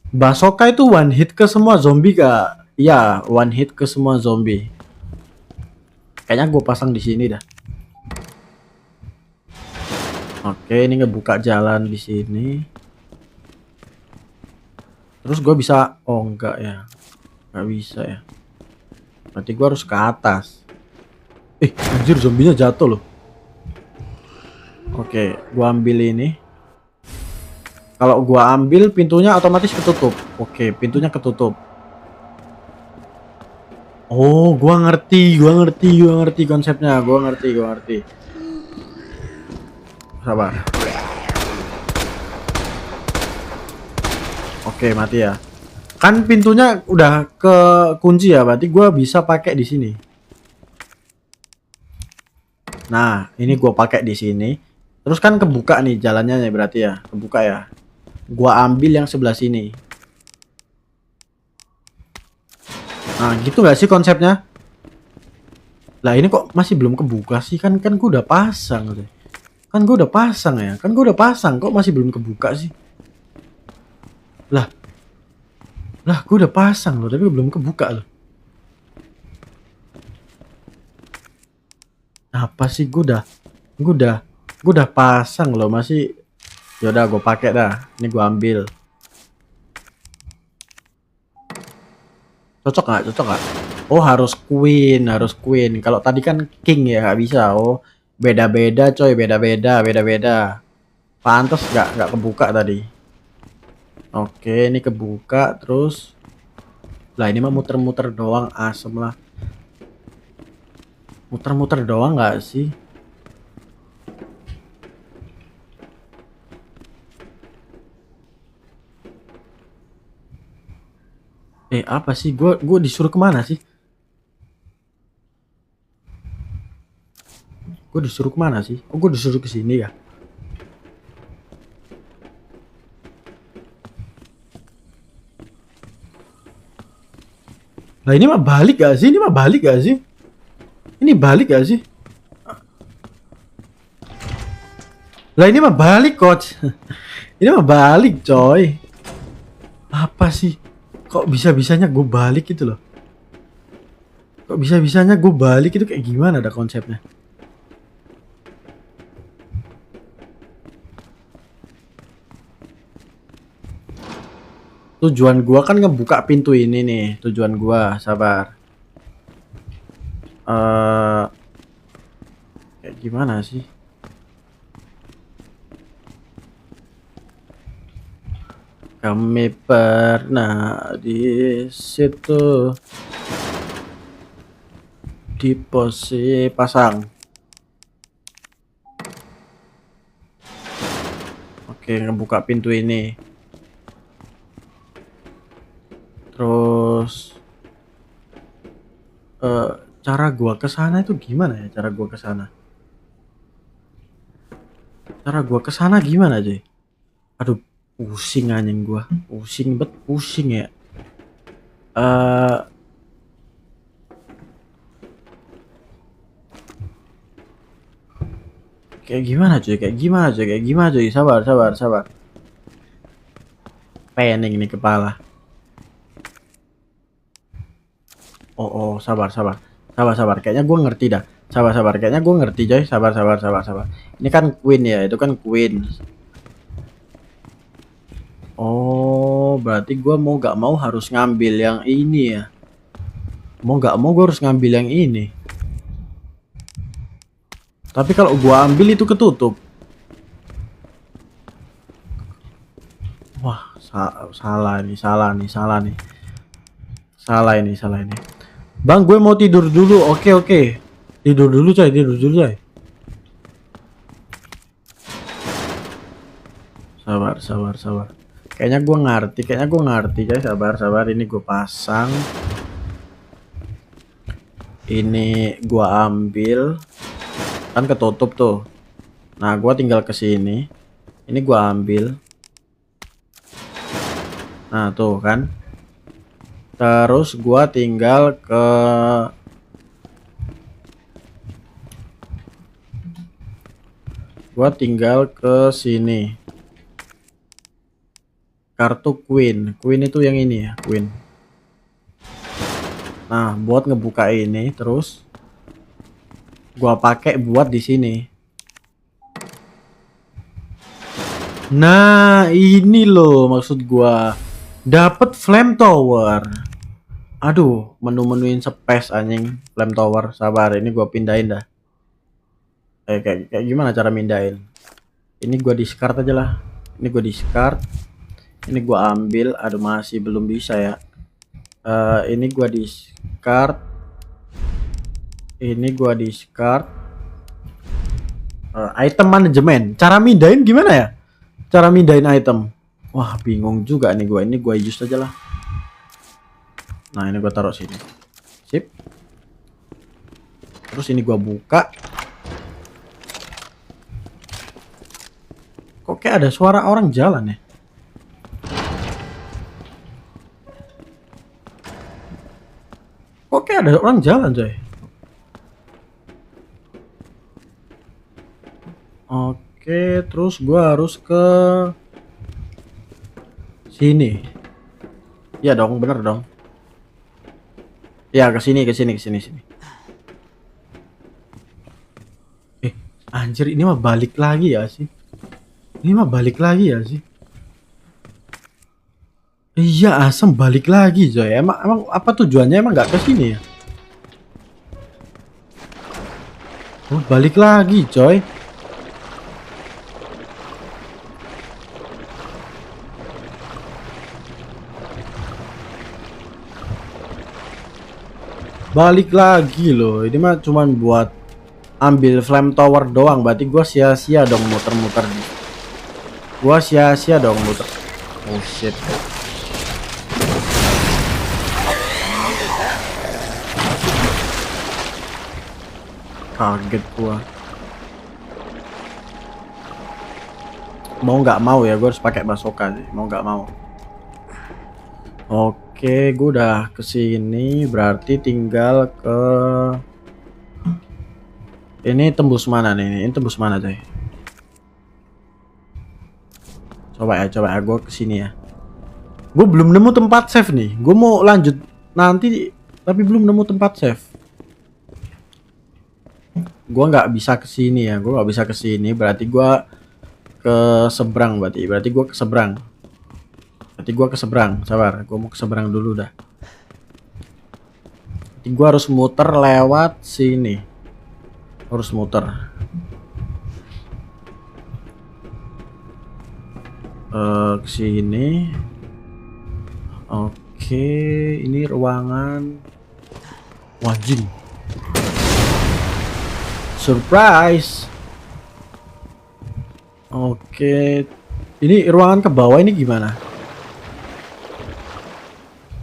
Basoka itu one hit ke semua zombie kak? Iya, one hit ke semua zombie. Kayaknya gue pasang di sini dah. Oke, ini ngebuka jalan di sini. Terus gue bisa, oh enggak ya, nggak bisa ya. Berarti gue harus ke atas. Anjir, zombinya jatuh loh. Oke, gue ambil ini. Kalau gue ambil, pintunya otomatis ketutup. Oke, pintunya ketutup. Oh, gua ngerti konsepnya. Gua ngerti. Sabar. Oke, mati ya. Kan pintunya udah ke kunci ya, berarti gua bisa pakai di sini. Nah, ini gua pakai di sini. Terus kan kebuka nih jalannya berarti ya, kebuka ya. Gua ambil yang sebelah sini. Nah, gitu nggak sih konsepnya? Lah ini kok masih belum kebuka sih? Kan gue udah pasang. Kan gue udah pasang ya. Kok masih belum kebuka sih? Lah gue udah pasang loh, tapi belum kebuka loh. Apa sih, gue udah pasang loh, masih. Yaudah gue pakai dah. Ini gue ambil. Cocok nggak? Oh, harus queen. Kalau tadi kan king ya, nggak bisa. Oh, beda-beda coy, beda-beda. Pantes nggak kebuka tadi. Oke, ini kebuka terus. Lah ini mah muter-muter doang, asem lah. Muter-muter doang nggak sih? Apa sih? Gue disuruh kemana sih? Gue disuruh kemana sih? Oh, gue disuruh ke sini ya. Nah ini mah balik gak sih? Ini balik gak sih? Lah ini mah balik coach. Ini mah balik coy. Apa sih? Kok bisa-bisanya gue balik gitu loh? Kok bisa-bisanya gue balik itu kayak gimana ada konsepnya? Tujuan gua kan ngebuka pintu ini nih, tujuan gua, sabar. Kayak gimana sih? Kami pernah di situ. Di posisi pasang. Oke, ngebuka pintu ini. Terus cara gua ke sana itu gimana ya? Cara gua ke sana gimana, Jay? Aduh, pusing anjing gua. Pusing ya. eh kayak gimana cuy? Sabar. Pening nih kepala. Oh, sabar. Kayaknya gue ngerti dah. Sabar. Kayaknya gue ngerti coy. Sabar. Ini kan Queen ya, itu kan Queen. Oh, berarti gue mau gak mau harus ngambil yang ini ya. Mau gak mau gue harus ngambil yang ini. Tapi kalau gue ambil itu ketutup. Wah, salah nih. Bang, gue mau tidur dulu. Oke. Tidur dulu coy. Sabar. Kayaknya gue ngerti coy. Sabar. Ini gue pasang. Ini gue ambil. Kan ketutup tuh. Nah, gue tinggal ke sini. Ini gue ambil. Nah, tuh kan. Terus gua tinggal ke sini. Kartu Queen itu yang ini ya, Queen. Nah, buat ngebuka ini terus gua pakai buat di sini. Nah, ini loh maksud gua. Dapat flame tower. Aduh, menu-menuin space anjing. Flame tower. Sabar, ini gua pindahin dah. Kayak gimana cara mindahin? Ini gua discard aja lah. Ini gua discard. Ini gua ambil. Aduh, masih belum bisa ya. Ini gua discard. Item manajemen. Cara mindahin gimana ya? Cara mindahin item. Wah, bingung juga nih gua. Ini gua use aja lah. Nah, ini gua taruh sini. Sip. Terus ini gua buka. Kok kayak ada suara orang jalan ya? Kok kayak ada orang jalan, coy? Oke, terus gua harus ke sini. Ya dong, bener dong. Ya, ke sini. Anjir, ini mah balik lagi ya sih. Iya, asem balik lagi, coy. Emang apa tujuannya? Emang nggak ke sini ya? Oh, balik lagi, coy. Balik lagi loh. Ini mah cuman buat ambil flame tower doang. Berarti gua sia-sia dong muter-muter. Oh shit. Kaget gua. Mau nggak mau ya, gua harus pakai bazooka sih. Mau nggak mau. Oke, gue udah kesini, berarti tinggal ke ini tembus mana nih? Ini tembus mana, coy? Coba ya, gue kesini ya. Gue belum nemu tempat save nih. Gue mau lanjut nanti, tapi belum nemu tempat save. Gue nggak bisa kesini ya. Berarti gue ke seberang. Berarti gue ke seberang. Sabar, gue mau ke seberang dulu dah. Gue harus muter lewat sini. Ke sini. Oke, ini ruangan wajib. Surprise. Oke, ini ruangan ke bawah ini gimana?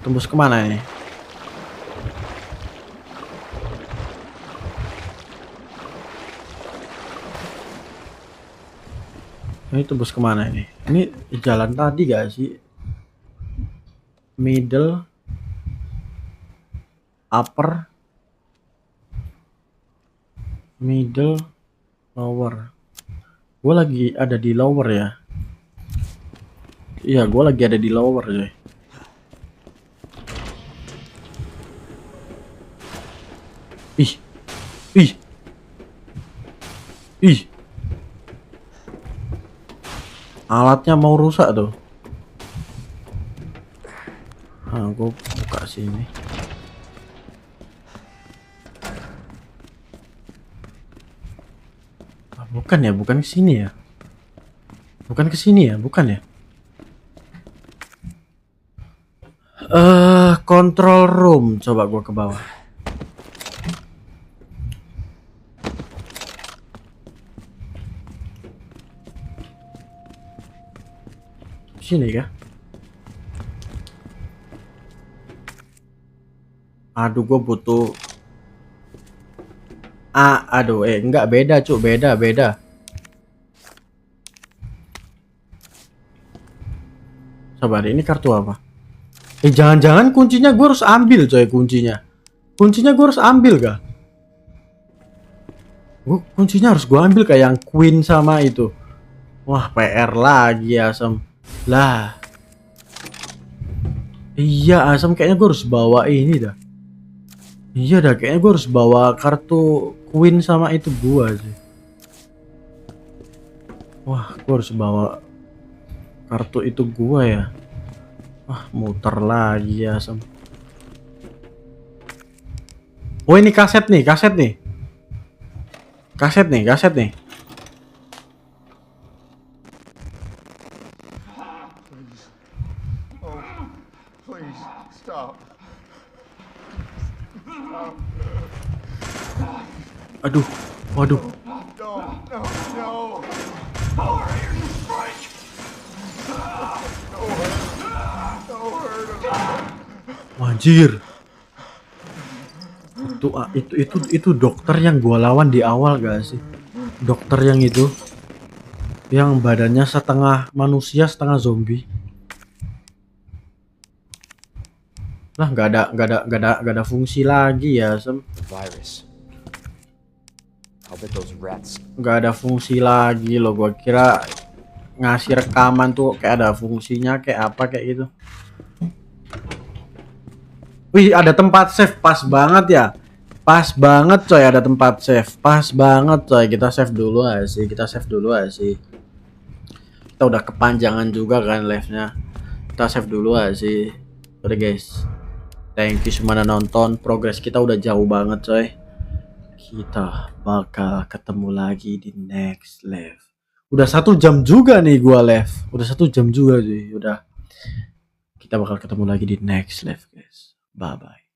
Tembus kemana ini? Ini tembus kemana ini? Ini jalan tadi gak sih? Middle. upper, middle, lower. Gue lagi ada di lower ya. Iya, gue lagi ada di lower coy. Ih, ih, ih. Alatnya mau rusak tuh. Ah, gue buka sini. Ah, bukan ya, bukan ke sini ya. Bukan ke sini ya, bukan ya. Control room, coba gua ke bawah. Sini kah? Aduh, gua butuh. Aduh, enggak, beda cuk, beda. Sabar, ini kartu apa? Jangan-jangan kuncinya gue harus ambil coy, kuncinya. Kuncinya gue harus ambil kah? Kuncinya harus gue ambil kayak yang Queen sama itu. Wah, PR lagi Asam. Lah. Iya, Asam kayaknya gue harus bawa ini dah. Iya dah, kayaknya gue harus bawa kartu Queen sama itu gua sih. Wah, gue harus bawa kartu itu gua ya. Wah, muter lagi ya, Asam. Oh, ini kaset nih. Kaset nih. Please stop. Aduh, waduh. No. Anjir. Itu dokter yang gua lawan di awal gak sih? Dokter yang itu. Yang badannya setengah manusia, setengah zombie. Lah, nggak ada fungsi lagi ya, Sem. The virus. I'll bet those rats. Nggak ada fungsi lagi loh. Gua kira ngasih rekaman tuh kayak ada fungsinya, kayak apa kayak gitu. Wih, ada tempat save, pas banget ya. Pas banget coy, ada tempat save. Pas banget coy, kita save dulu aja sih. Kita udah kepanjangan juga kan live-nya. Kita save dulu aja sih. Udah guys. Thank you semua udah nonton. Progres kita udah jauh banget coy. Kita bakal ketemu lagi di next live. Udah 1 jam juga nih gua live. Udah 1 jam juga sih. Udah. Kita bakal ketemu lagi di next live guys. Bye bye.